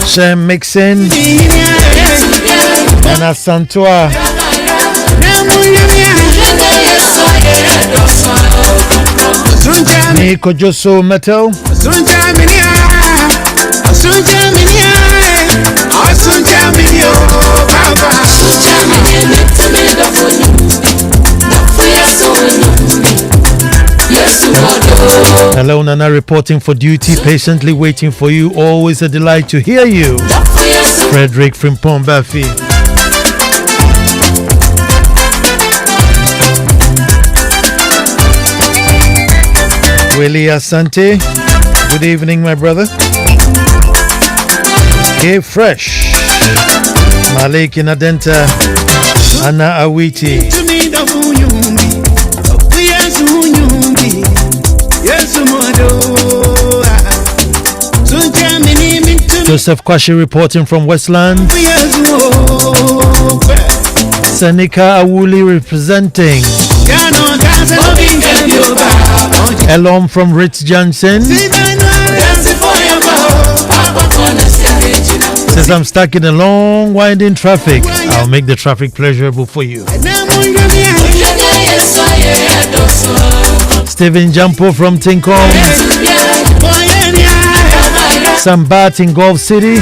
Shem Mixin, Nana Santua, Nico Joso Metal, Hello Nana, reporting for duty, patiently waiting for you, always a delight to hear you. Frederick from Pombafi. Willie Asante, good evening my brother. K Fresh, Malik Inadenta, Anna Awiti, Joseph Kwashi reporting from Westland. Senika Awuli representing. Elom from Ritz Johnson. Says I'm stuck in a long winding traffic. I'll make the traffic pleasurable for you. Stephen Jampo from Tinkom. Sambat in Gulf City.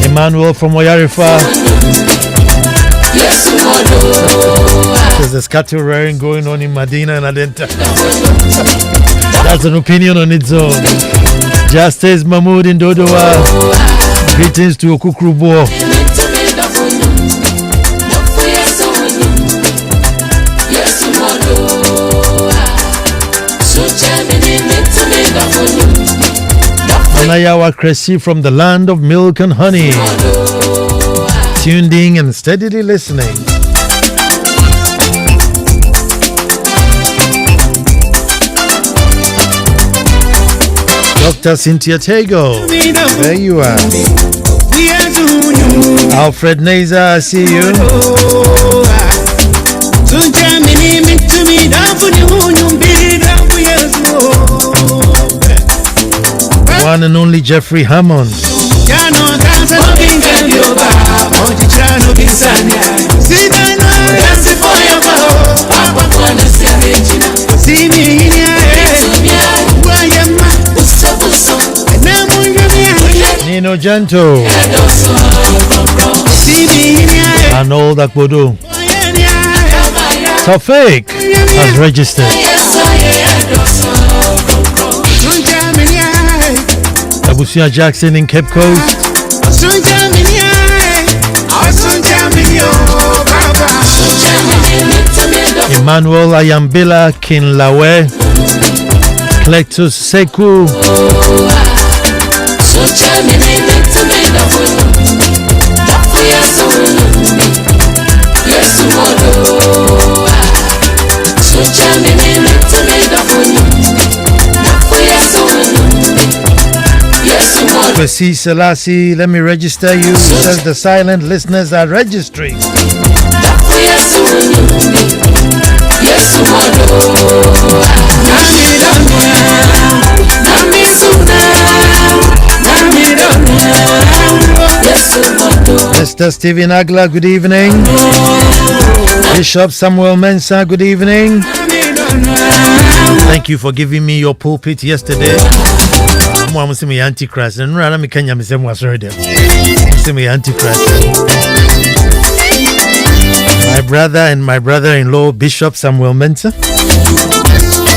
Emmanuel from Oyarifa. There's a cattle rearing going on in Medina and Adenta. That's an opinion on its own. Justice Mahmoud in Dodowa. Greetings to Okukrubo. Anayawa Cressy from the land of milk and honey. Tuned in and steadily listening. Dr. Cynthia Tego, there you are. Alfred Naza, I see you. One and only Jeffrey Hammond. Nino Janto and all that Bodo. Tafik has registered. Abusia Jackson in Cape Coast. Emmanuel Ayambila Kinlawe. Clectus Seku. Kwesi Selassie, let me register you. Says the silent listeners are registering. Mr. Stephen Agla, good evening. Bishop Samuel Mensah, good evening. Thank you for giving me your pulpit yesterday. I'm saying Antichrist, and rather me Kenya me say was already. Say me Antichrist. My brother and my brother-in-law, Bishop Samuel Mensah,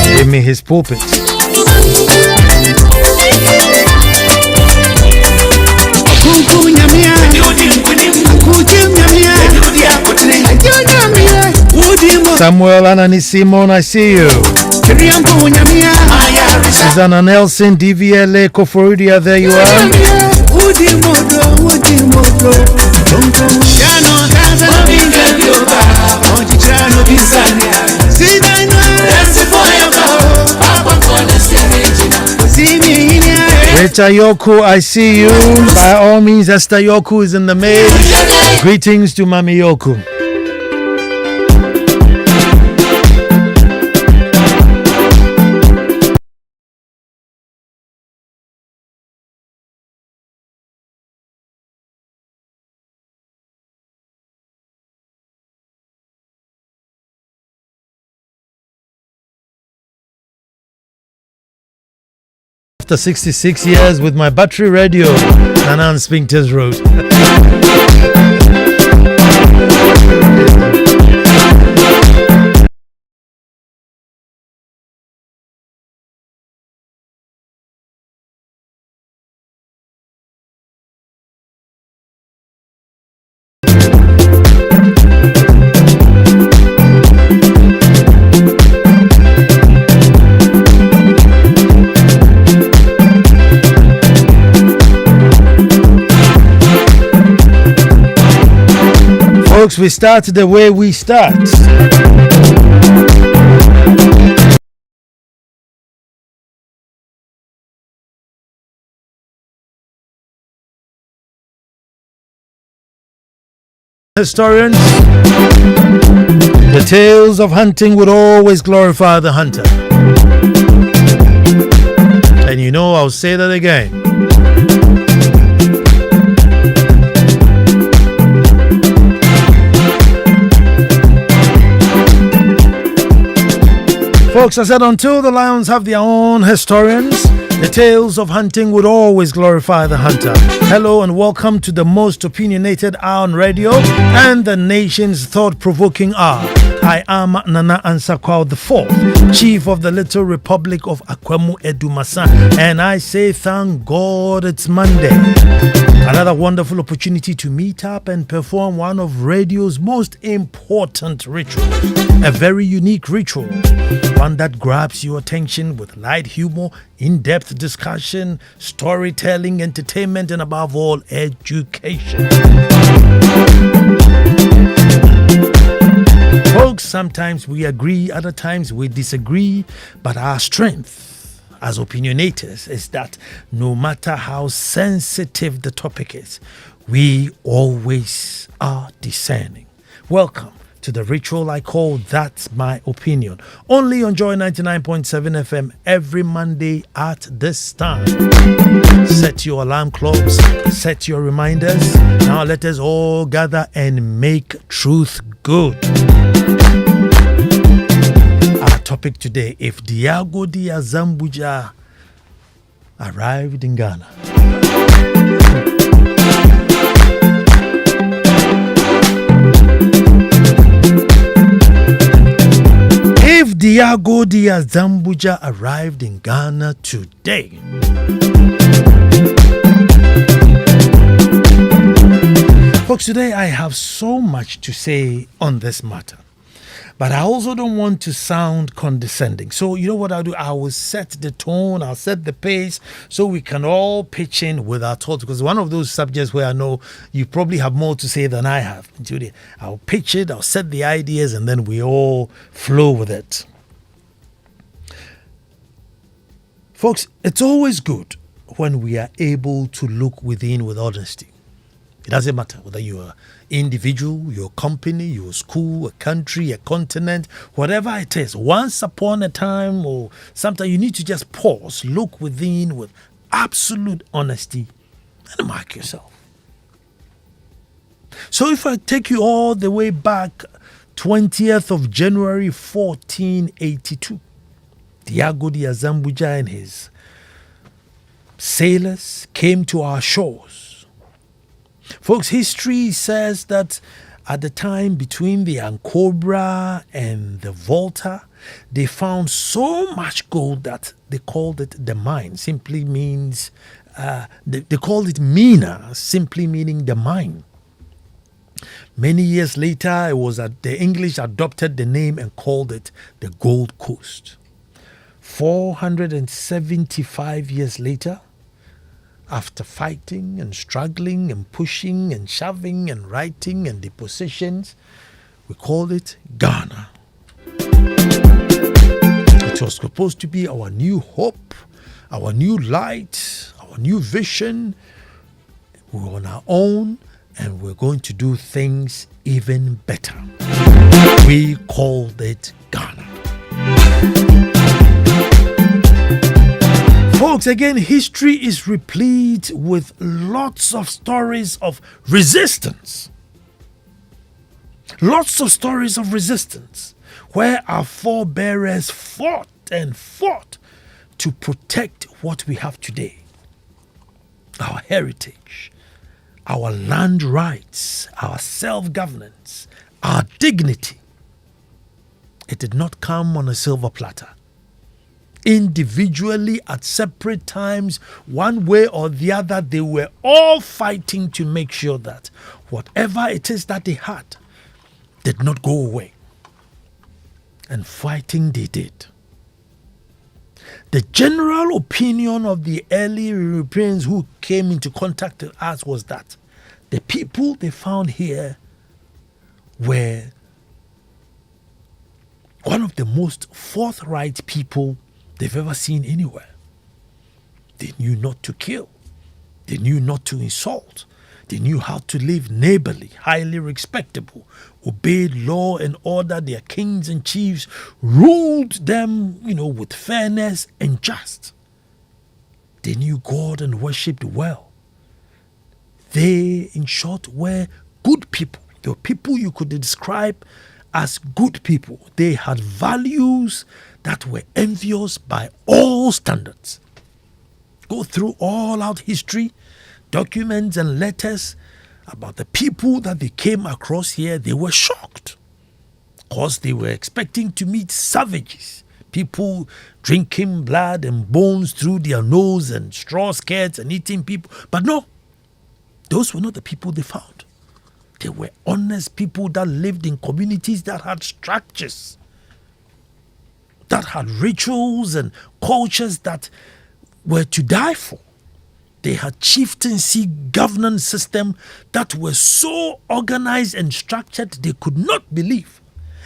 gave me his pulpit. Samuel Anani Simon, I see you. Susanna Nelson, DVLA, Koforudia, there you are. Esther Yoku, I see you. By all means, Esther Yoku is in the mail. Greetings to Mami Yoku. After 66 years with my battery radio, Nana Ansah Road. Folks, we start the way we start. Historians, the tales of hunting would always glorify the hunter. And you know, I'll say that again. Folks, I said until the lions have their own historians, the tales of hunting would always glorify the hunter. Hello and welcome to the most opinionated hour on radio and the nation's thought-provoking hour. I am Nana Ansah Kwao IV, Chief of the Little Republic of Akwemu Edumasa, and I say thank God it's Monday. Another wonderful opportunity to meet up and perform one of radio's most important rituals. A very unique ritual, one that grabs your attention with light humor, in-depth discussion, storytelling, entertainment, and above all, education. Folks, sometimes we agree, other times we disagree, but our strength as opinionators is that no matter how sensitive the topic is, we always are discerning. Welcome to the ritual I call That's My Opinion, only on Joy 99.7 FM every Monday at this time. Set your alarm clocks, set your reminders. Now let us all gather and make truth good. Our topic today: if Diogo de Azambuja arrived in Ghana. If Diogo de Azambuja arrived in Ghana today, folks, today I have so much to say on this matter, but I also don't want to sound condescending. So you know what I'll do? I will set the tone, I'll set the pace so we can all pitch in with our thoughts, because one of those subjects where I know you probably have more to say than I have. I'll pitch it, I'll set the ideas, and then we all flow with it. Folks, it's always good when we are able to look within with honesty. It doesn't matter whether you're an individual, your company, your school, a country, a continent, whatever it is. Once upon a time or sometimes you need to just pause, look within with absolute honesty and mark yourself. So if I take you all the way back, 20th of January 1482, Diogo de Azambuja and his sailors came to our shores. Folks, history says that at the time between the Ancobra and the Volta, they found so much gold that they called it the mine. Simply means, they called it mina, simply meaning the mine. Many years later, it was that the English adopted the name and called it the Gold Coast. 475 years later, after fighting and struggling and pushing and shoving and writing and depositions, we called it Ghana. It was supposed to be our new hope, our new light, our our new vision. We're on our own, and we're going to do things even better. We called it Ghana. Folks, again, history is replete with lots of stories of resistance. Lots of stories of resistance where our forebears fought and fought to protect what we have today. Our heritage, our land rights, our self-governance, our dignity. It did not come on a silver platter. Individually, at separate times, one way or the other, they were all fighting to make sure that whatever it is that they had did not go away. And fighting they did. The general opinion of the early Europeans who came into contact with us was that the people they found here were one of the most forthright people they've ever seen anywhere. They knew not to kill. They knew not to insult. They knew how to live neighborly, highly respectable, obeyed law and order. Their kings and chiefs ruled them, with fairness and just. They knew God and worshipped well. They, in short, were good people. They were people you could describe as good people. They had values that were envious by all standards. Go through all out history, documents and letters about the people that they came across here. They were shocked because they were expecting to meet savages, people drinking blood and bones through their nose and straw skirts and eating people. But no, those were not the people they found. They were honest people that lived in communities that had structures, that had rituals and cultures that were to die for. They had chieftaincy governance system that were so organized and structured they could not believe.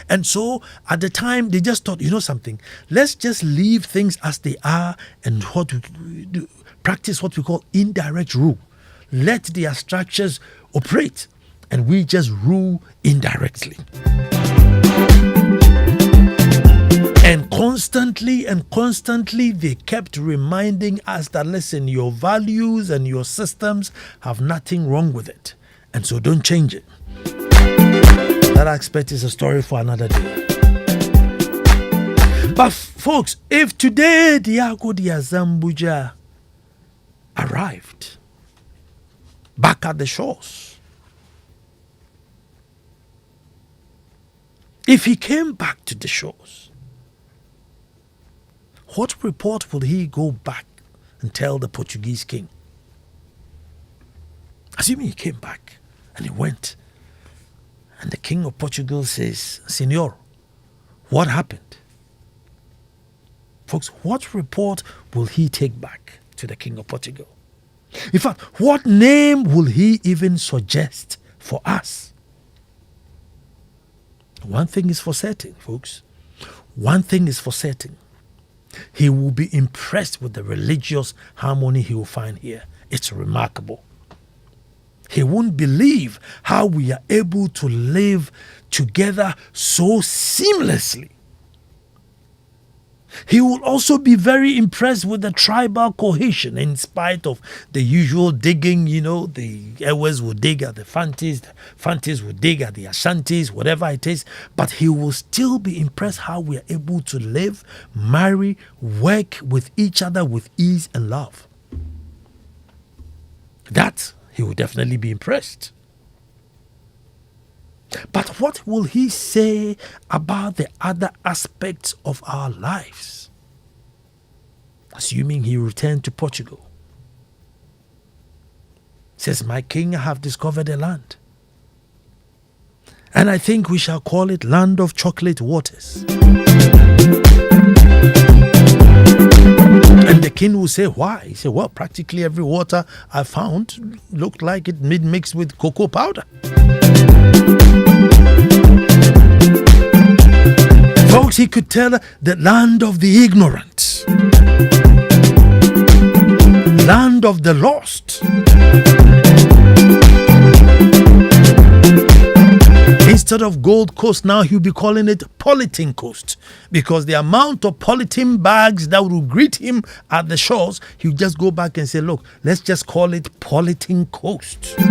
And so at the time they just thought, something, let's just leave things as they are and practice what we call indirect rule. Let their structures operate and we just rule indirectly. And constantly they kept reminding us that, listen, your values and your systems have nothing wrong with it. And so don't change it. That aspect is a story for another day. But folks, if today Diogo de Azambuja arrived back at the shores, if he came back to the shores, what report will he go back and tell the Portuguese king? Assuming he came back and he went, and the king of Portugal says, Senor, what happened? Folks, what report will he take back to the king of Portugal? In fact, what name will he even suggest for us? One thing is for certain, folks. One thing is for certain. He will be impressed with the religious harmony he will find here. It's remarkable. He won't believe how we are able to live together so seamlessly. He will also be very impressed with the tribal cohesion in spite of the usual digging, the Ewes will dig at the Fantis will dig at the Ashantis, whatever it is. But he will still be impressed how we are able to live, marry, work with each other with ease and love. That he will definitely be impressed. But what will he say about the other aspects of our lives? Assuming he returned to Portugal. Says, my king, I have discovered a land. And I think we shall call it Land of Chocolate Waters. And the king will say, why? He said, well, practically every water I found looked like it mixed with cocoa powder. Folks, he could tell the land of the ignorant, land of the lost. Instead of Gold Coast, now he'll be calling it Polythene Coast, because the amount of polythene bags that will greet him at the shores, he'll just go back and say, look, let's just call it Polythene Coast. And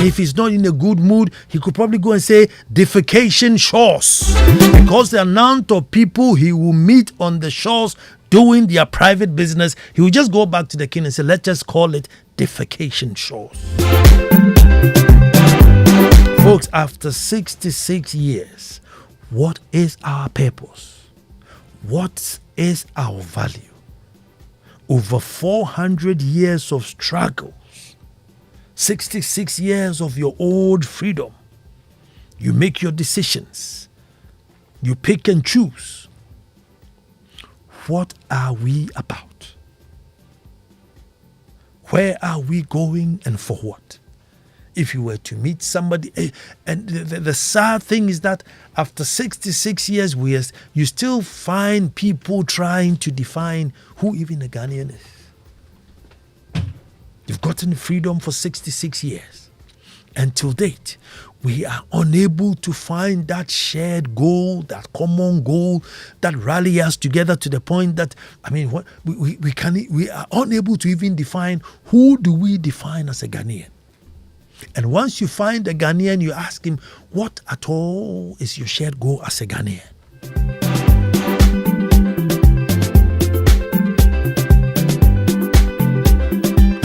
if he's not in a good mood, he could probably go and say defecation shores, because the amount of people he will meet on the shores doing their private business, he will just go back to the king and say, let's just call it defecation shores. Folks, after 66 years, what is our purpose? What is our value? Over 400 years of struggles, 66 years of your old freedom. You make your decisions. You pick and choose. What are we about? Where are we going and for what? If you were to meet somebody, and the sad thing is that after 66 years, you still find people trying to define who even a Ghanaian is. You've gotten freedom for 66 years. Until date, we are unable to find that shared goal, that common goal that rallies us together to the point that, we are unable to even define who do we define as a Ghanaian. And once you find a Ghanaian, you ask him, what at all is your shared goal as a Ghanaian?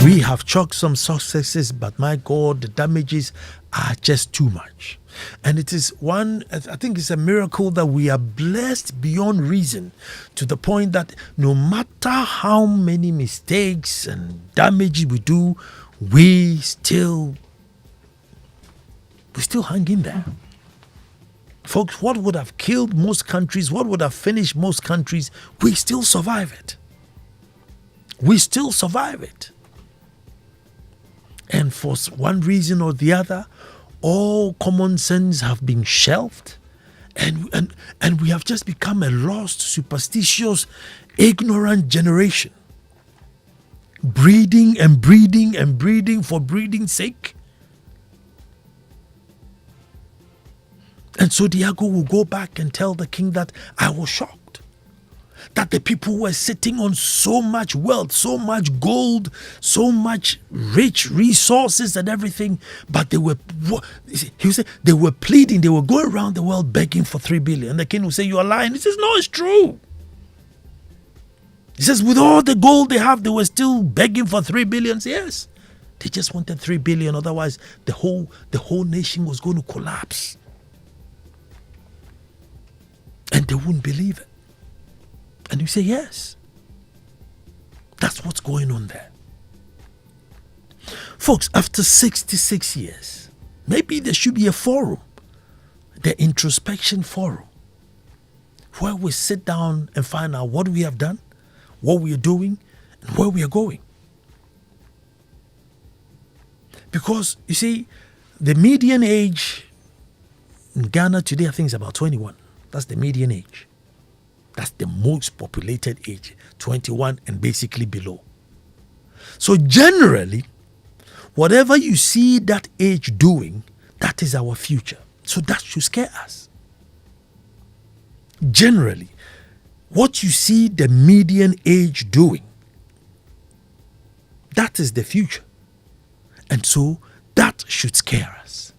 We have chalked some successes, but my God, the damages are just too much. And it is I think it's a miracle that we are blessed beyond reason, to the point that no matter how many mistakes and damage we do, we still hang in there. Folks, what would have killed most countries, what would have finished most countries, we still survive it. We still survive it. And for one reason or the other, all common sense have been shelved, and we have just become a lost, superstitious, ignorant generation. Breeding and breeding and breeding for breeding's sake. And so Diogo will go back and tell the king that I was shocked that the people were sitting on so much wealth, so much gold, so much rich resources and everything, but they were pleading, they were going around the world begging for 3 billion. And the king will say, you are lying. He says, no, it's true. He says, with all the gold they have, they were still begging for 3 billion. Yes, they just wanted 3 billion. Otherwise, the whole nation was going to collapse. And they wouldn't believe it. And you say, yes, that's what's going on there. Folks, after 66 years, maybe there should be a forum, the introspection forum, where we sit down and find out what we have done, what we are doing, and where we are going. Because, you see, the median age in Ghana today, I think, is about 21. That's the median age. That's the most populated age, 21 and basically below. So generally, whatever you see that age doing, that is our future. So that should scare us. Generally, what you see the median age doing, that is the future. And so that should scare us.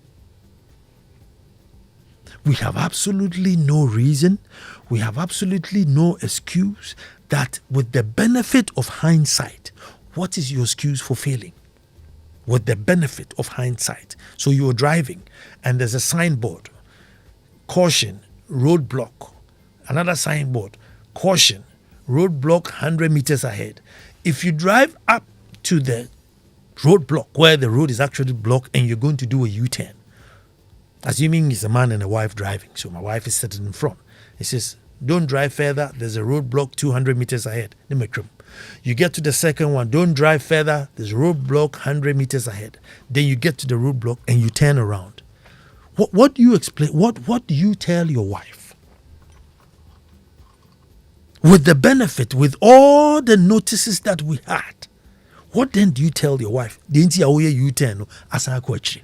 We have absolutely no reason, we have absolutely no excuse that with the benefit of hindsight, what is your excuse for failing? With the benefit of hindsight. So you're driving and there's a signboard, caution, roadblock. Another signboard, caution, roadblock 100 meters ahead. If you drive up to the roadblock where the road is actually blocked and you're going to do a U-turn, assuming it's a man and a wife driving, so my wife is sitting in front. He says, don't drive further, there's a roadblock 200 meters ahead. You get to the second one, don't drive further, there's a roadblock 100 meters ahead. Then you get to the roadblock and you turn around. What do you explain? What do you tell your wife? with the benefit, with all the notices that we had, what then do you tell your wife? Didn't you U10 Ansah Kwao IV?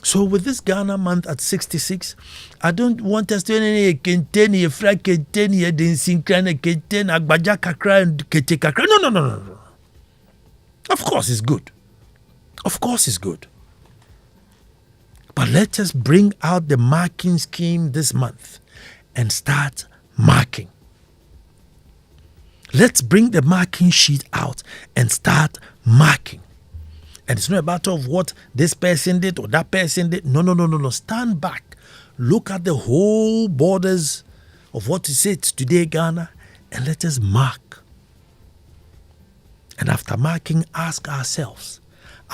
So with this Ghana month at 66, I don't want us to contain a flag, contain a dancing crown, contain a baja kakra and kete kakra. No. Of course it's good. Of course it's good. But let us bring out the marking scheme this month and start marking. Let's bring the marking sheet out and start marking. And it's not a matter of what this person did or that person did. No. Stand back. Look at the whole borders of what is it today, Ghana, and let us mark. And after marking, ask ourselves,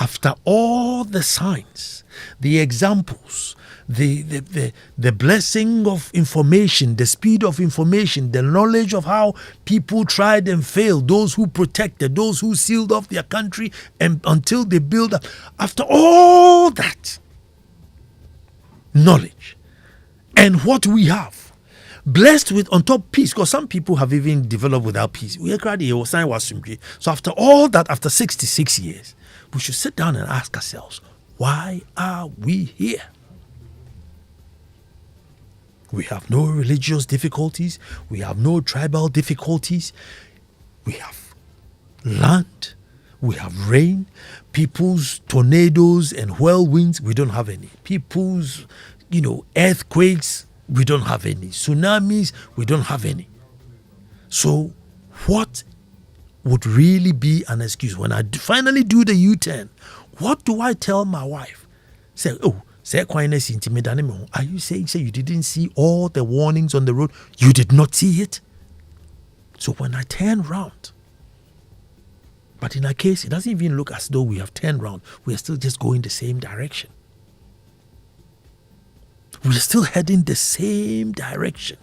after all the signs, the examples, the blessing of information, the speed of information, the knowledge of how people tried and failed, those who protected, those who sealed off their country and until they build up. After all that knowledge and what we have, blessed with on top peace, because some people have even developed without peace. So after all that, after 66 years, we should sit down and ask ourselves, why are we here? We have no religious difficulties. We have no tribal difficulties. We have land. We have rain. People's tornadoes and whirlwinds, we don't have any. People's, earthquakes, we don't have any. Tsunamis, we don't have any. So what would really be an excuse? When I finally do the U-turn, what do I tell my wife? Say, are you saying you didn't see all the warnings on the road? You did not see it? So when I turn round, but in our case, it doesn't even look as though we have turned round. We are still just going the same direction. We are still heading the same direction.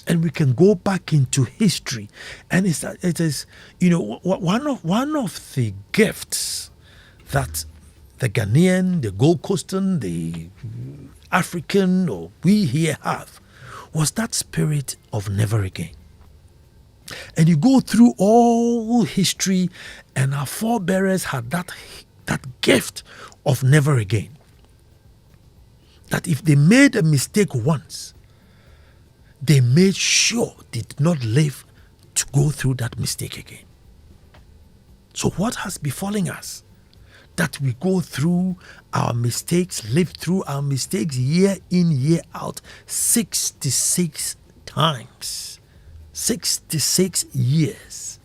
And we can go back into history. And it is one of the gifts that the Ghanaian, the Gold Coastan, the African, or we here have, was that spirit of never again. And you go through all history, and our forebearers had that gift of never again. That if they made a mistake once, they made sure they did not live to go through that mistake again. So what has befallen us? That we go through our mistakes, live through our mistakes year in, year out, 66 times. 66 years.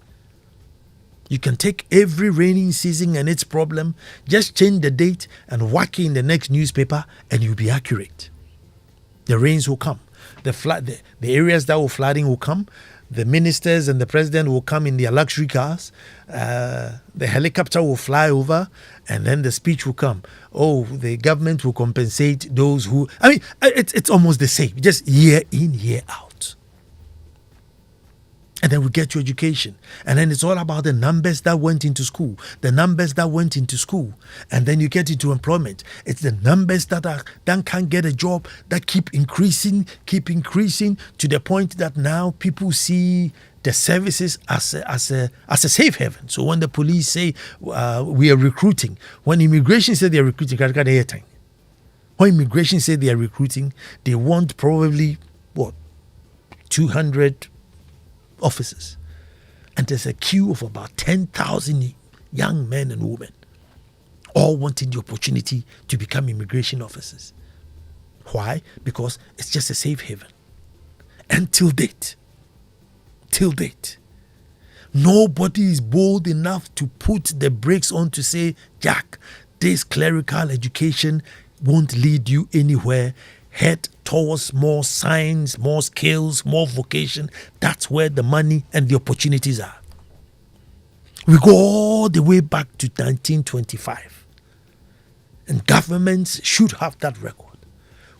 You can take every rainy season and its problem, just change the date and whack it in the next newspaper and you'll be accurate. The rains will come. The areas that were flooding will come. The ministers and the president will come in their luxury cars. The helicopter will fly over, and then the speech will come. Oh, the government will compensate those who... it's almost the same, just year in, year out. And then we get to education. And then it's all about the numbers that went into school. The numbers that went into school. And then you get into employment. It's the numbers that can't get a job that keep increasing to the point that now people see the services as a safe haven. So when the police say we are recruiting, when immigration say they are recruiting, when immigration say they are recruiting, they want probably 200 officers, and there's a queue of about 10,000 young men and women, all wanting the opportunity to become immigration officers. Why? Because it's just a safe haven. And till date, nobody is bold enough to put the brakes on to say, Jack, this clerical education won't lead you anywhere. Head towards more science, more skills, more vocation. That's where the money and the opportunities are. We go all the way back to 1925. And governments should have that record,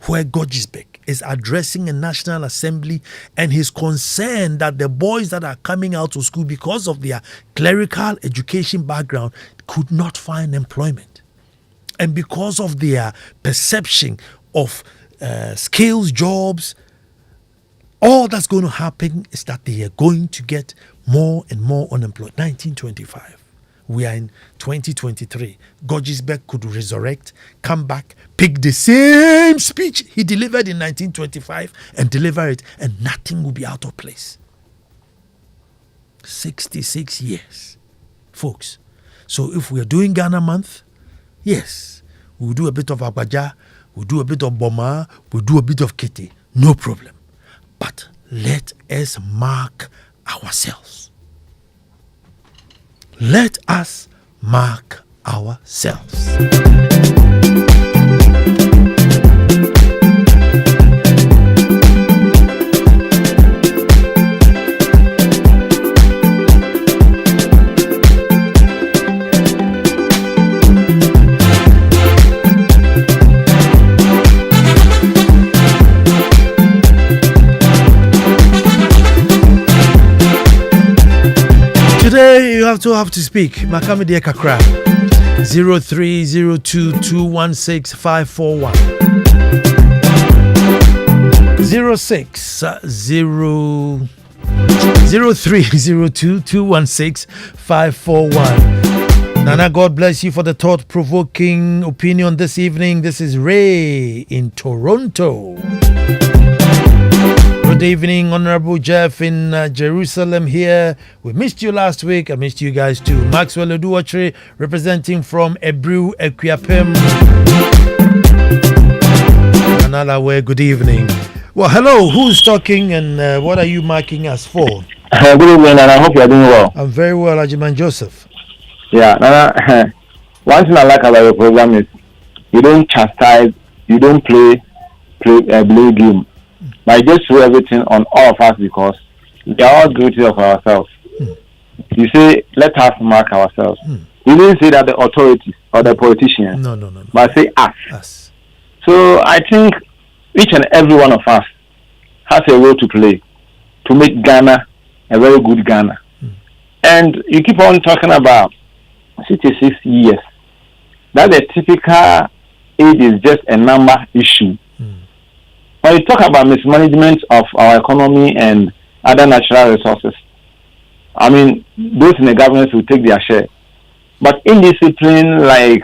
where Gojisbek is addressing a National Assembly and he's concerned that the boys that are coming out of school because of their clerical education background could not find employment. And because of their perception of skills jobs. All that's going to happen is that they are going to get more and more unemployed. 1925. We are in 2023. Gorgisbeck could resurrect, come back, pick the same speech he delivered in 1925 and deliver it, and nothing will be out of place. 66 years, folks. So if we are doing Ghana month, yes, we'll do a bit of Agbaja, we'll do a bit of Boma, we'll do a bit of Kitty, no problem. But let us mark ourselves. Let us mark ourselves. Today you have to speak. Makami Dia Kakra 0302216541 0302216541. Nana, God bless you for the thought-provoking opinion this evening. This is Ray in Toronto. Good evening, Honorable Jeff in Jerusalem here. We missed you last week. I missed you guys too. Maxwell Oduwatri representing from Ebru, Equiapem. Another way, good evening. Well, hello, who's talking and what are you marking us for? Good evening, and I hope you're doing well. I'm very well, Ajiman Joseph. Yeah, Nana, one thing I like about your program is you don't chastise, you don't play game. I just throw everything on all of us because we are all guilty of ourselves. You say, let us mark ourselves. You didn't say that the authorities or the politicians. No. But say Us. So I think each and every one of us has a role to play to make Ghana a very good Ghana. And you keep on talking about 66 years. That the typical age is just a number issue. When you talk about mismanagement of our economy and other natural resources, I mean, those in the government will take their share. But indiscipline, like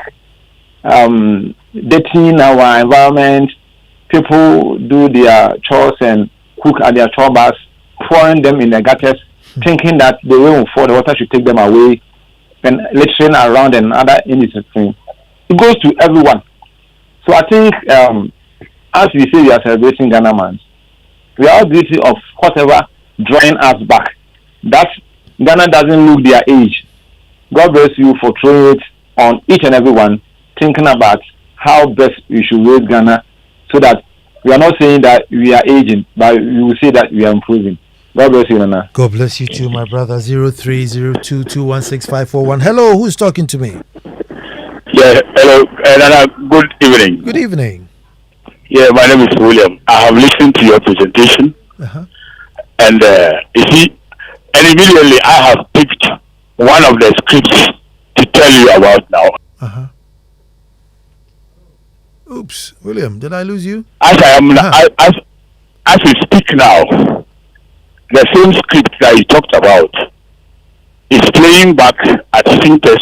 dirtying our environment, people do their chores and cook at their chore bars, pouring them in the gutters, thinking that the rain will fall, the water should take them away, and littering around and other indiscipline. It goes to everyone. So I think, as we say we are celebrating Ghana month, we are all guilty of whatever drawing us back. That Ghana doesn't look their age. God bless you for throwing it on each and every one, thinking about how best we should raise Ghana so that we are not saying that we are aging, but we will say that we are improving. God bless you, Nana. God bless you too, my brother. 0302216541. Hello, who's talking to me? Yeah, hello, Nana. Good evening. Good evening. Yeah, my name is William. I have listened to your presentation, and you see, and immediately I have picked one of the scripts to tell you about now. Oops, William, did I lose you? As I am, as we speak now, the same script that you talked about is playing back at Sintes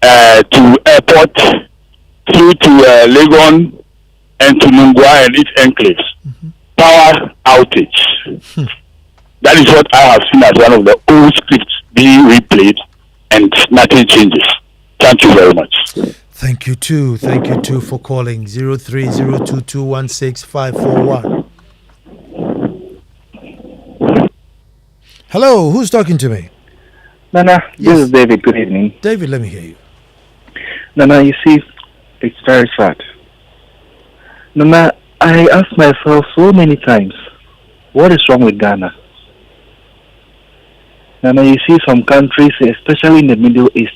to airport, through to Legon, and to Mungwa and its enclaves. Power outage. That is what I have seen as one of the old scripts being replayed, and nothing changes. Thank you very much. Thank you too for calling. 0302216541. Hello, who's talking to me? Nana, this is David. Good evening. David, let me hear you. Nana, you see, it's very sad. Nana, I ask myself so many times, what is wrong with Ghana? Nana, you see some countries, especially in the Middle East,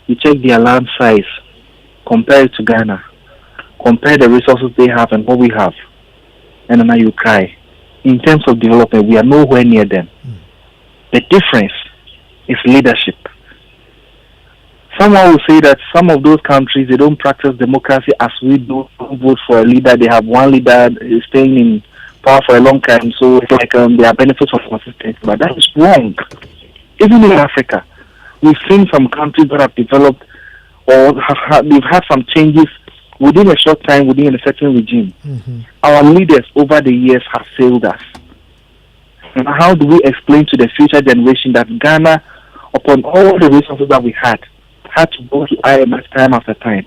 you check their land size, compare it to Ghana, compare the resources they have and what we have, and then you cry. In terms of development, we are nowhere near them. The difference is leadership. Someone will say that some of those countries, they don't practice democracy as we do. Vote for a leader. They have one leader staying in power for a long time, so it's like there are benefits of consistency. But that is wrong. Even in Africa, we've seen some countries that have developed or they've had some changes within a short time within a certain regime. Mm-hmm. Our leaders over the years have failed us. And how do we explain to the future generation that Ghana, upon all the resources that we had to go to IMF time after time?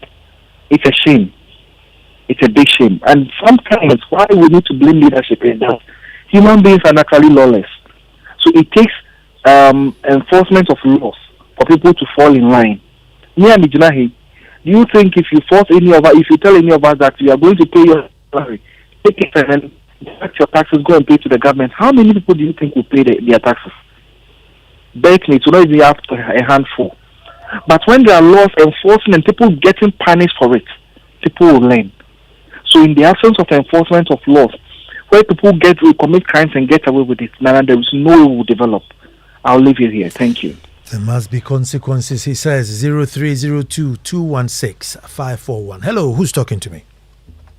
It's a shame. It's a big shame. And sometimes why we need to blame leadership is that human beings are naturally lawless. So it takes enforcement of laws for people to fall in line. Me and Junahi, do you think if you tell any of us that you are going to pay your salary, take it and then deduct your taxes, go and pay to the government, how many people do you think will pay their taxes? Beg me to not even have a handful. But when there are laws enforcing and people getting punished for it, people will learn. So in the absence of enforcement of laws, where people commit crimes and get away with it, now there is no way we will develop. I'll leave you here. Thank you. There must be consequences, he says. 0302-216-541. Hello, who's talking to me?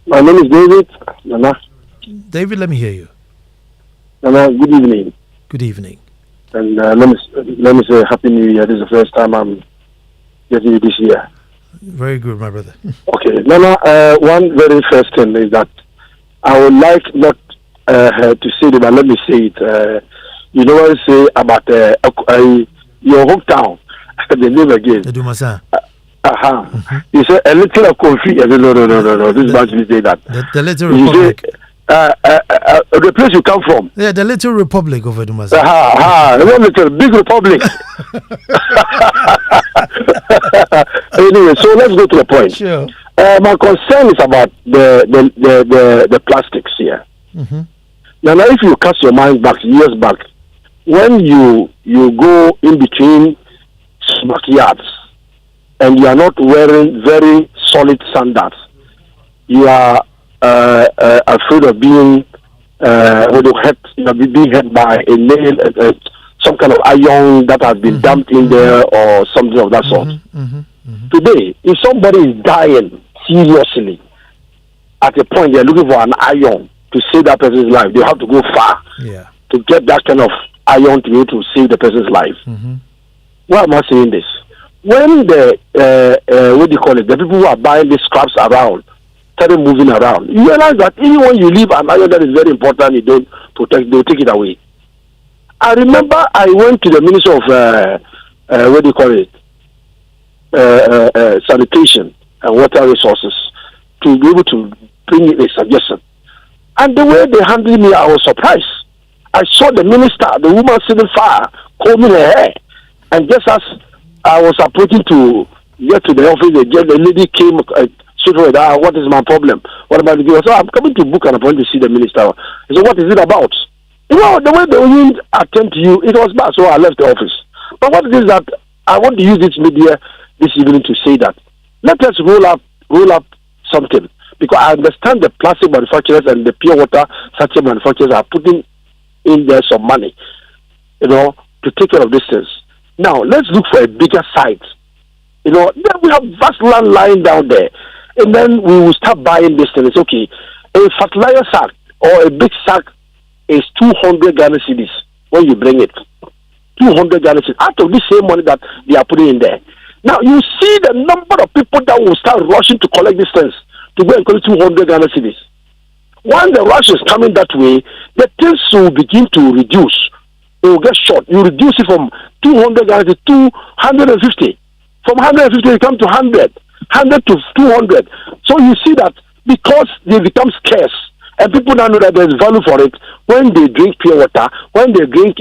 My name is David. Nana. David, let me hear you. Nana, good evening. Good evening. And let me say Happy New Year. This is the first time I'm getting you this year. Very good, my brother. Okay, Nana, one very first thing is that I would like not to say it, but let me say it. You know what I say about your hometown, the name again. The Dumasa. Mm-hmm. You say a little of coffee. No. This is about to say that. The Little Republic. The place you come from. Yeah, the Little Republic of Dumasa. Little big republic. Anyway, so let's go to the point. Sure. My concern is about the plastics here. Mm-hmm. Now, if you cast your mind back years back, when you go in between backyards and you are not wearing very solid sandals, you are afraid of being being hit by a nail, some kind of iron that has been dumped in there or something of that sort. Today, if somebody is dying seriously, at a point they are looking for an iron to save that person's life, they have to go far to get that kind of iron to be able to save the person's life. Why am I saying this? When the the people who are buying these scraps around started moving around, you realize that even when you leave an iron that is very important, you don't protect, they'll take it away. I remember I went to the Minister of Sanitation and Water Resources to be able to bring in a suggestion. And the way they handled me, I was surprised. I saw the minister, the woman sitting far, combing her hair. And just as I was approaching to get to the office, the lady came straight away. What is my problem? What about the girl? So I'm coming to book an appointment to see the minister. He said, what is it about? You know, the way they didn't attend to you, it was bad, so I left the office. But what it is that I want to use this media this evening to say that let us roll up something. Because I understand the plastic manufacturers and the pure water sachet manufacturers are putting in there some money, to take care of this things. Now, let's look for a bigger site. Then we have vast land lying down there. And then we will start buying this thing. It's okay. A fertilizer sack or a big sack is 200 Ghana cedis when you bring it. 200 Ghana cedis out of the same money that they are putting in there. Now, you see the number of people that will start rushing to collect these things to go and collect 200 Ghana cedis. When the rush is coming that way, the things will begin to reduce. It will get short. You reduce it from 200 Ghana to 250. From 150, you come to 100. 100 to 200. So you see that because they become scarce, and people now know that there's value for it. When they drink pure water, when they drink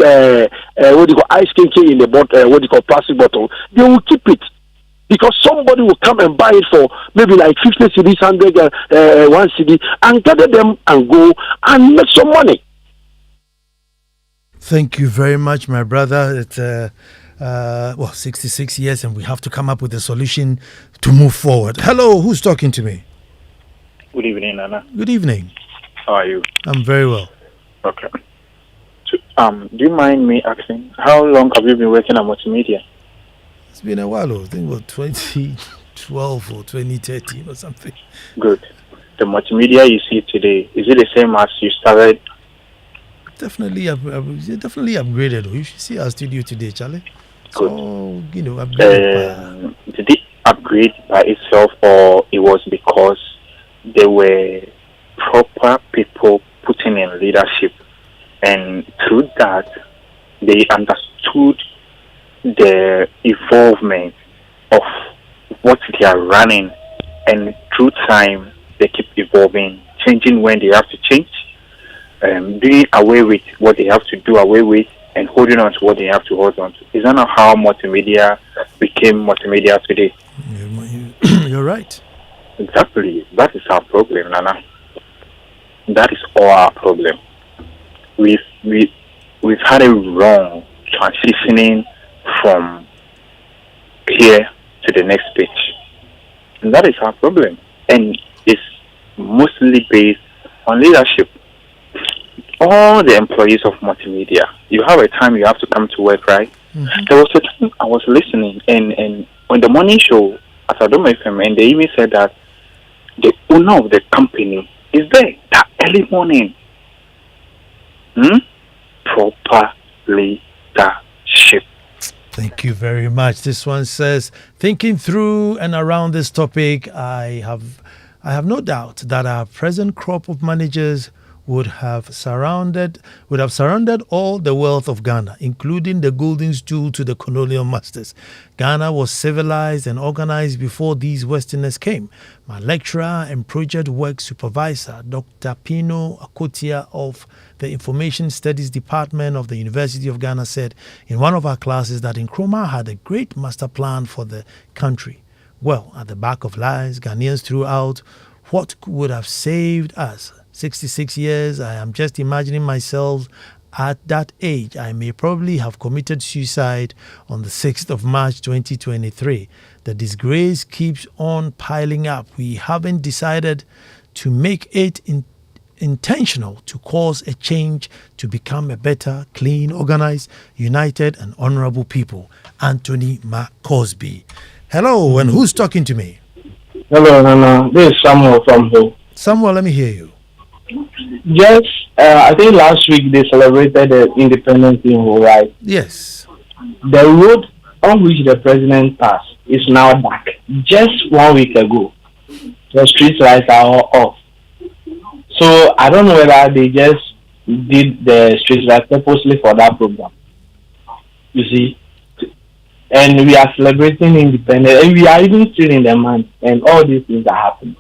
ice cream in a bottle, plastic bottle, they will keep it because somebody will come and buy it for maybe like 50 cedis, 100, 1 CD, and gather them and go and make some money. Thank you very much, my brother. It's 66 years, and we have to come up with a solution to move forward. Hello, who's talking to me? Good evening, Nana. Good evening. How are you? I'm very well. Okay. So, do you mind me asking, how long have you been working at multimedia? It's been a while. I think about 2012 or 2013 or something. Good. The multimedia you see today, is it the same as you started? Definitely, definitely upgraded. You should see our studio today, Charlie. Good. So, upgraded. Did it upgrade by itself, or it was because there were proper people putting in leadership, and through that they understood the evolvement of what they are running, and through time they keep evolving, changing when they have to change, doing away with what they have to do away with, and holding on to what they have to hold on to. Is that not how multimedia became multimedia today? You're right. Exactly. That is our problem, Nana. That is all our problem. We've had a wrong transitioning from here to the next page. And that is our problem. And it's mostly based on leadership. All the employees of multimedia, you have a time you have to come to work, right? Mm-hmm. There was a time I was listening, and on the morning show at Adom FM, and they even said that the owner of the company is there that early morning. Proper leadership. Thank you very much. This one says, thinking through and around this topic, I have no doubt that our present crop of managers would have surrounded all the wealth of Ghana, including the golden stool to the colonial masters. Ghana was civilized and organized before these Westerners came. My lecturer and project work supervisor, Dr. Pino Akotia of the Information Studies Department of the University of Ghana, said in one of our classes that Nkrumah had a great master plan for the country. Well, at the back of lies, Ghanaians threw out what would have saved us. 66 years, I am just imagining myself at that age. I may probably have committed suicide on the 6th of March 2023. The disgrace keeps on piling up. We haven't decided to make it intentional to cause a change to become a better, clean, organized, united and honorable people. Anthony McCosby. Hello, and who's talking to me? Hello, Nana. This is Samuel from Ho. Samuel, let me hear you. Yes, I think last week they celebrated the independence in Ho, right? Yes. The road on which the president passed is now dark. Just 1 week ago, the street lights are all off. So I don't know whether they just did the street lights purposely for that program. You see? And we are celebrating independence, and we are even still in the month, and all these things are happening.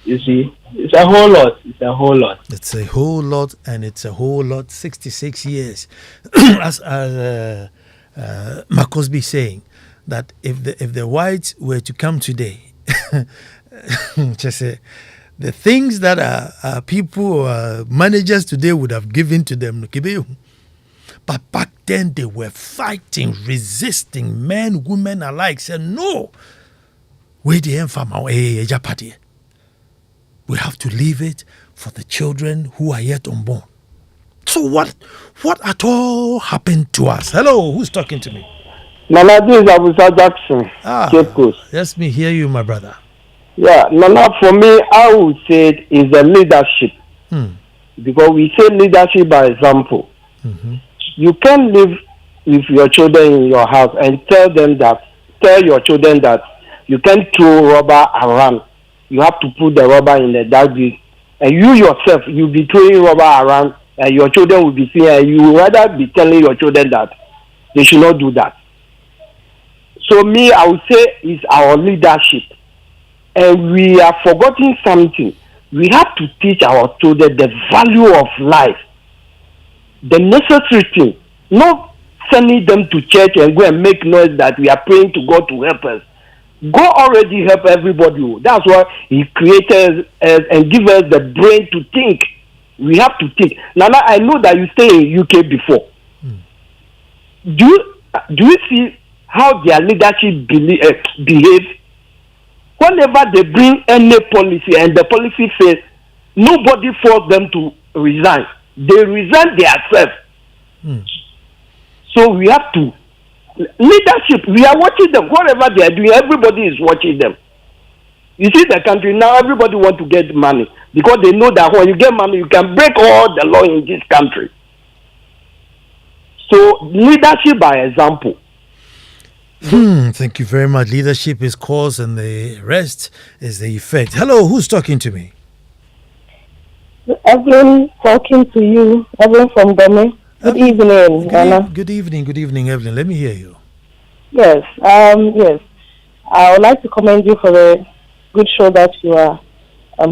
You see? It's a whole lot. It's a whole lot. It's a whole lot, and it's a whole lot. 66 years, as Makosby saying that if the whites were to come today, just say the things that our people managers today would have given to them, but back then they were fighting, resisting, men, women alike. Said no, we the farmer, we have to leave it for the children who are yet unborn. So what at all happened to us? Hello, who's talking to me? Nana, this is Abusa Jackson, Cape Coast. Let me hear you, my brother. Yeah, Nana, for me, I would say it is a leadership. Because we say leadership by example. Mm-hmm. You can't live with your children in your house and tell your children that you can't throw rubber around. You have to put the rubber in the dustbin, and you yourself, you'll be throwing rubber around, and your children will be seeing, and you will rather be telling your children that they should not do that. So me, I would say it's our leadership, and we are forgetting something. We have to teach our children the value of life, the necessary thing, not sending them to church and go and make noise that we are praying to God to help us. God already help everybody. That's why He created us and give us the brain to think. We have to think. Nana, I know that you stay in UK before. Do you see how their leadership behave? Whenever they bring any policy and the policy says nobody force them to resign, they resign themselves. So we have to Leadership, we are watching them. Whatever they are doing, everybody is watching them. You see the country now, everybody want to get money because they know that when you get money, you can break all the law in this country. So leadership by example. Thank you very much. Leadership is cause and the rest is the effect. Hello, who's talking to me? Evelyn talking to you. Evelyn from Gome. Good evening, Nana. Good evening, Evelyn. Let me hear you. Yes, yes. I would like to commend you for the good show that you are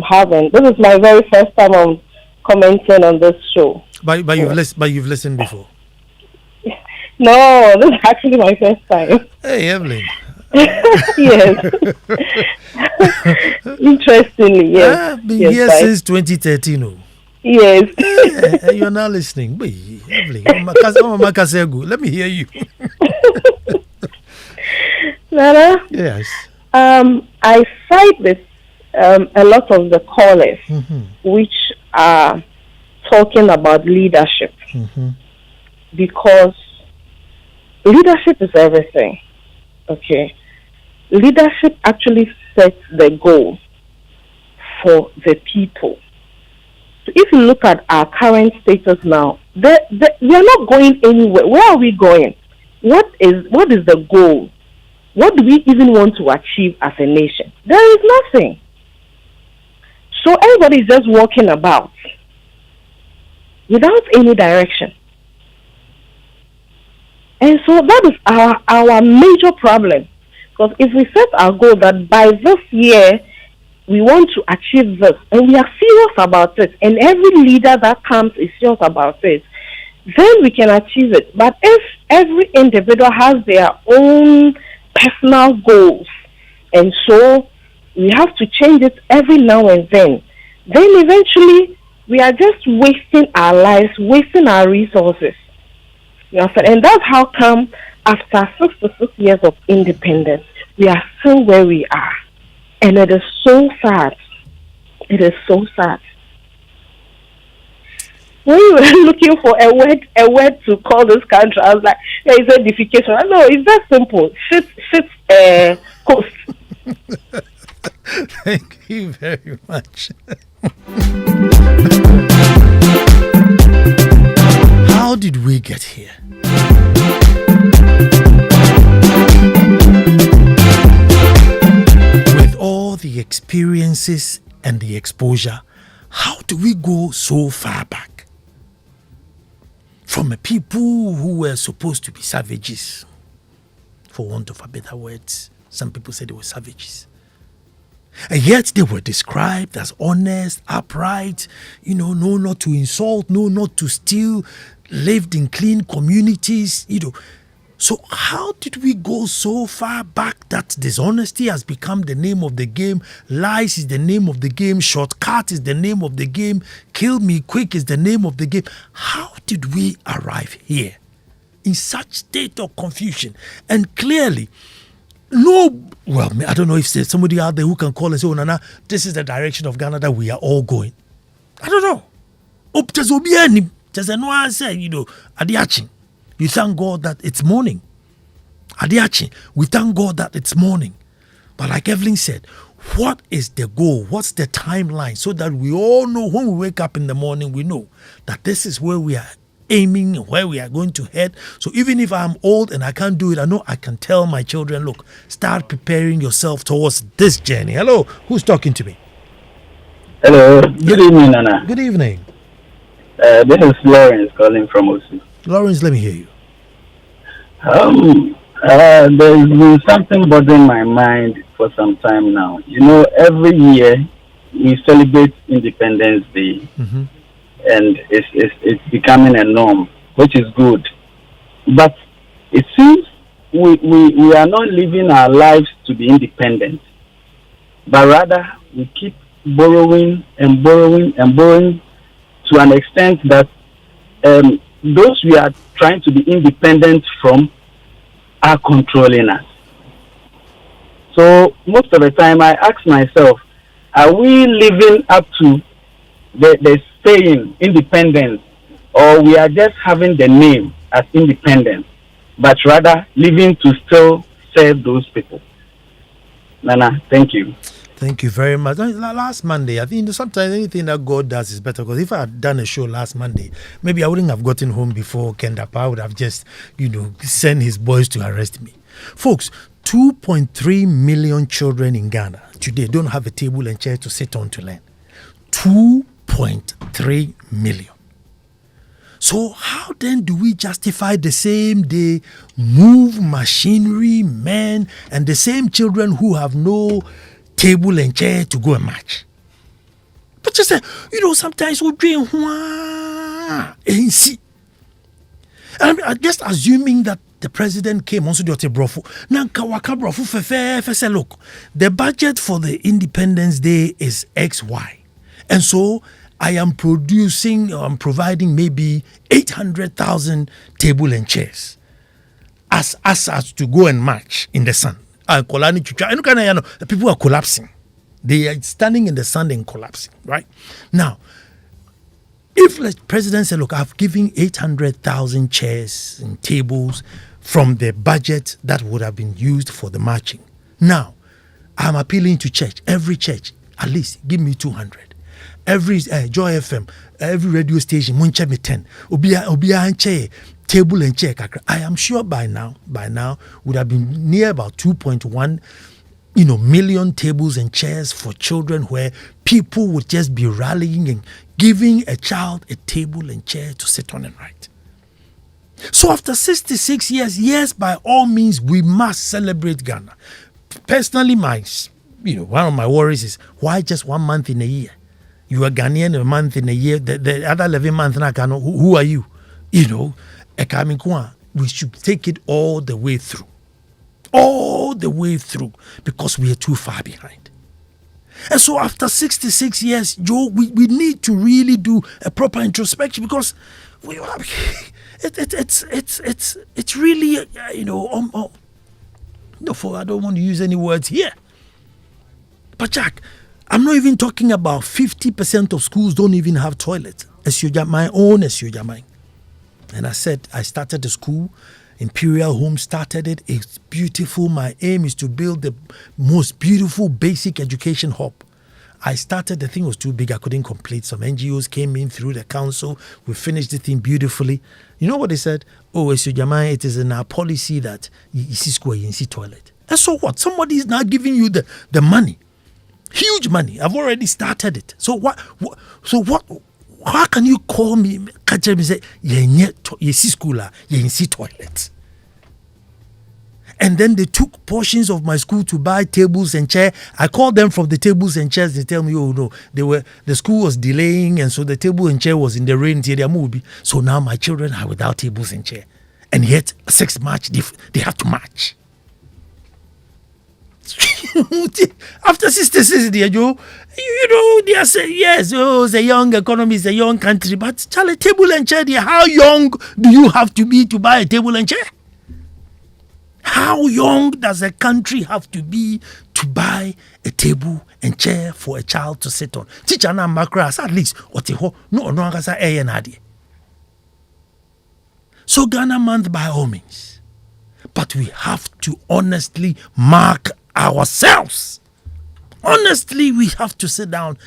having. This is my very first time I'm commenting on this show. But you've listened before. No, this is actually my first time. Hey, Evelyn. Yes. Interestingly, yes. I've been here since 2013. Oh. Yes. You're not listening. Evelyn, let me hear you. Nana? Yes. I cite this a lot of the callers which are talking about leadership because leadership is everything. Okay. Leadership actually sets the goal for the people. So if you look at our current status now, we are not going anywhere. Where are we going? What is the goal? What do we even want to achieve as a nation? There is nothing. So everybody is just walking about without any direction. And so that is our major problem. Because if we set our goal that by this year we want to achieve this, and we are serious about it, and every leader that comes is serious about it, then we can achieve it. But if every individual has their own personal goals, and so we have to change it every now and then eventually we are just wasting our lives, wasting our resources. You understand? And that's how come after 66 years of independence, we are still where we are. And it is so sad. It is so sad. When we were looking for a word to call this country, I was like, there is edification. No, it's that simple. Shit, coast. Thank you very much. How did we get here? With all the experiences and the exposure, how do we go so far back? From a people who were supposed to be savages, for want of a better words. Some people said they were savages. And yet they were described as honest, upright, know not to insult, know not to steal, lived in clean communities, So how did we go so far back that dishonesty has become the name of the game, lies is the name of the game, shortcut is the name of the game, kill me quick is the name of the game? How did we arrive here in such state of confusion? And clearly, I don't know if there's somebody out there who can call and say, Nana, this is the direction of Ghana that we are all going. I don't know. You thank God that it's morning. We thank God that it's morning. But like Evelyn said, what is the goal? What's the timeline? So that we all know when we wake up in the morning, we know that this is where we are aiming, where we are going to head. So even if I'm old and I can't do it, I know I can tell my children, look, start preparing yourself towards this journey. Hello, who's talking to me? Hello, good evening, Nana. Good evening. This is Lawrence calling from Osu. Lawrence, let me hear you. There's been something bothering my mind for some time now. Every year we celebrate Independence Day. And it's becoming a norm, which is good. But it seems we are not living our lives to be independent, but rather we keep borrowing and borrowing and borrowing to an extent that those we are trying to be independent from are controlling us. So most of the time I ask myself, are we living up to the saying independence, or we are just having the name as independence? but rather living to still serve those people. Nana, thank you. Thank you very much. Last Monday, I think sometimes anything that God does is better, because if I had done a show last Monday, maybe I wouldn't have gotten home before Kendapa. I would have just, sent his boys to arrest me. Folks, 2.3 million children in Ghana today don't have a table and chair to sit on to learn. 2.3 million. So how then do we justify the same day move machinery, men, and the same children who have no table and chair to go and march? But just say, sometimes we dream and see. And I'm just assuming that the president came also to Brofo. Nanka waka Brofo fefe say, look, the budget for the Independence Day is XY. And so I am providing maybe 800,000 table and chairs as to go and march in the sun. People are collapsing. They are standing in the sun and collapsing, right? Now, if the president said, look, I've given 800,000 chairs and tables from the budget that would have been used for the marching. Now, I'm appealing to church, every church, at least give me 200. Every Joy FM, every radio station, munche me 10. Obia chair, table and chair. I am sure by now would have been near about 2.1 million tables and chairs for children, where people would just be rallying and giving a child a table and chair to sit on and write. So after 66 years, yes, by all means, we must celebrate Ghana. Personally, one of my worries is, why just 1 month in a year? You are Ghanaian a month in a year. The other 11 months, who are you? We should take it all the way through. All the way through, because we are too far behind. And so after 66 years, Joe, we need to really do a proper introspection, because it's really, I don't want to use any words here. But Jack, I'm not even talking about 50% of schools don't even have toilets. My own Esujamai. And I said, I started the school. Imperial Home started it. It's beautiful. My aim is to build the most beautiful basic education hub. I started, the thing was too big. I couldn't complete. Some NGOs came in through the council. We finished the thing beautifully. You know what they said? Oh, Esujamai, it is in our policy that you see school, you see toilet. And so what? Somebody is now giving you the money. Huge money. I've already started it. So what? How can you call me? Catch me say you see school, you see toilet. And then they took portions of my school to buy tables and chairs. I called them from the tables and chairs. They tell me, oh no, the school was delaying, and so the table and chair was in the rain. So now my children are without tables and chair, and yet 6 March they have to march. After 66 years, they are saying, yes, it's a young economy, it's a young country, but Charlie, table and chair, how young do you have to be to buy a table and chair? How young does a country have to be to buy a table and chair for a child to sit on? Teacher na makras at least no. So Ghana month by all means, but we have to honestly mark ourselves. Honestly, we have to sit down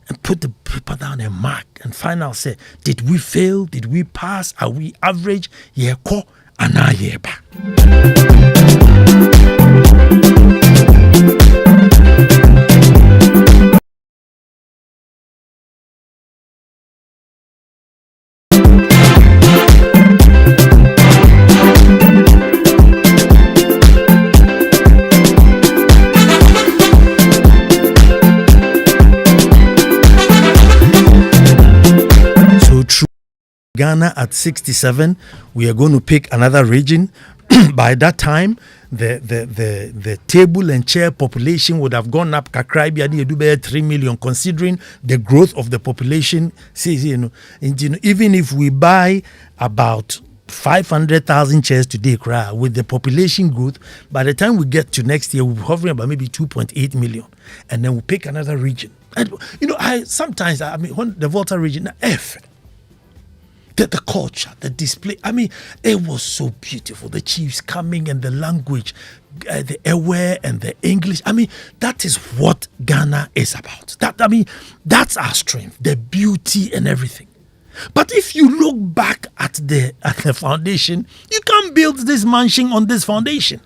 and put the paper down and mark and find out, say, did we fail? Did we pass? Are we average? Yeko ana yeba. Ghana at 67, we are going to pick another region. By that time, the table and chair population would have gone up 3 million, considering the growth of the population. Even if we buy about 500,000 chairs today, with the population growth, by the time we get to next year, we'll be hovering about maybe 2.8 million. And then we'll pick another region. And, when the Volta region, the culture, the display. I mean, it was so beautiful. The chiefs coming and the language, the Ewe and the English. I mean, that is what Ghana is about. That's our strength, the beauty and everything. But if you look back at the foundation, you can't build this mansion on this foundation.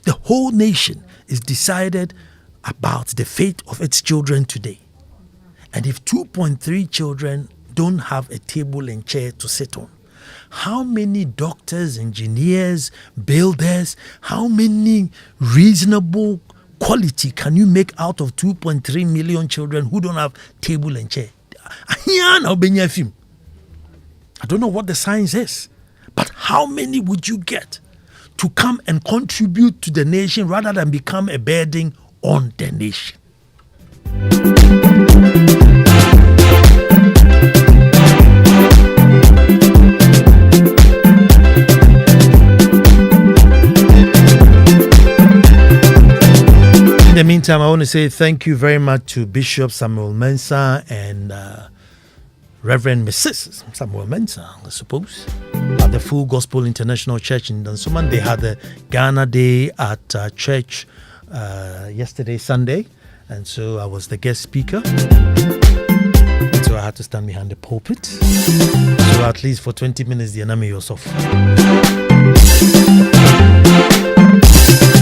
The whole nation is decided about the fate of its children today. And if 2.3 children don't have a table and chair to sit on, how many doctors, engineers, builders, how many reasonable quality can you make out of 2.3 million children who don't have table and chair? I don't know what the science is, but how many would you get to come and contribute to the nation rather than become a burden on the nation? In the meantime, I want to say thank you very much to Bishop Samuel Mensah and Reverend Mrs. Samuel Mensah, I suppose, at the Full Gospel International Church in Dansoman. They had the Ghana Day at church yesterday, Sunday, and so I was the guest speaker. So I had to stand behind the pulpit. So at least for 20 minutes, the enemy yourself.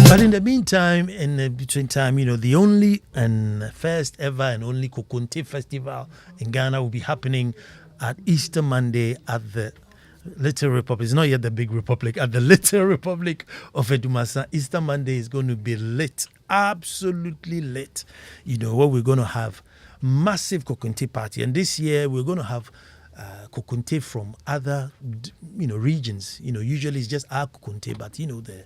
But in the meantime, in the between time, the only and first ever and only Kokonte Festival in Ghana will be happening at Easter Monday at the Little Republic. It's not yet the big republic. At the Little Republic of Edumasa, Easter Monday is going to be lit. Absolutely lit. What we're going to have, massive Kokonte party. And this year, we're going to have Kokonte from other, regions. Usually it's just our Kokonte, but, the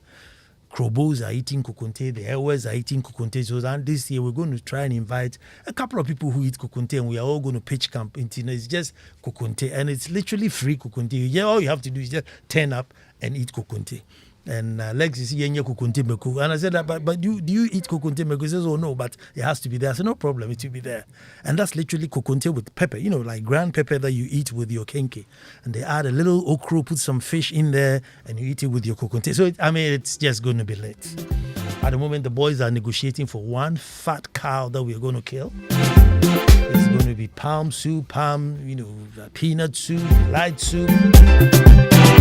Krobos are eating Kokonte, the Ewes are eating Kokonte. So this year we're going to try and invite a couple of people who eat Kokonte, and we are all going to pitch camp into it's just Kokonte, and it's literally free Kokonte. All you have to do is just turn up and eat Kokonte. And Lex is here, Kokonte Meku. And I said, but do you eat Kokonte Meku? He says, oh no, but it has to be there. I said, no problem, it will be there. And that's literally Kokonte with pepper, like ground pepper that you eat with your kenke. And they add a little okra, put some fish in there, and you eat it with your Kokonte. So, it's just going to be lit. At the moment, the boys are negotiating for one fat cow that we're going to kill. It's going to be palm soup, peanut soup, light soup.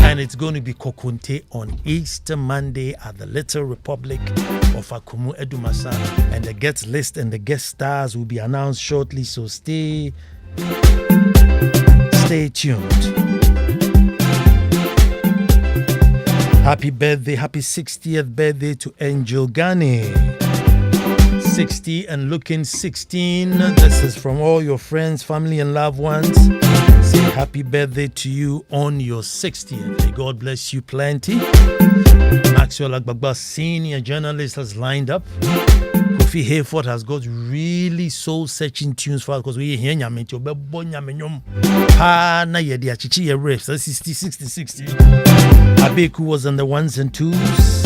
And it's going to be Kokonte on Easter Monday at the Little Republic of Akumu Edumasa. And the guest list and the guest stars will be announced shortly. So stay tuned. Happy birthday, happy 60th birthday to Angel Ghani. 60 and looking 16. This is from all your friends, family, and loved ones. Say happy birthday to you on your 60th. May God bless you plenty. Maxwell Agbagba, senior journalist, has lined up. Kofi Hayford has got really soul-searching tunes for us because we hear Nyamencho Bebo Nyamenyom. Pa na yedi achichi ye riffs. 60. Abeku was on the ones and twos.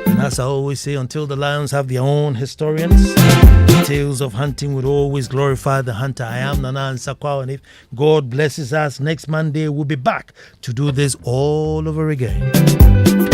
And as I always say, until the lions have their own historians, the tales of hunting would always glorify the hunter. I am Nana Ansah Kwao, and if God blesses us, next Monday we'll be back to do this all over again.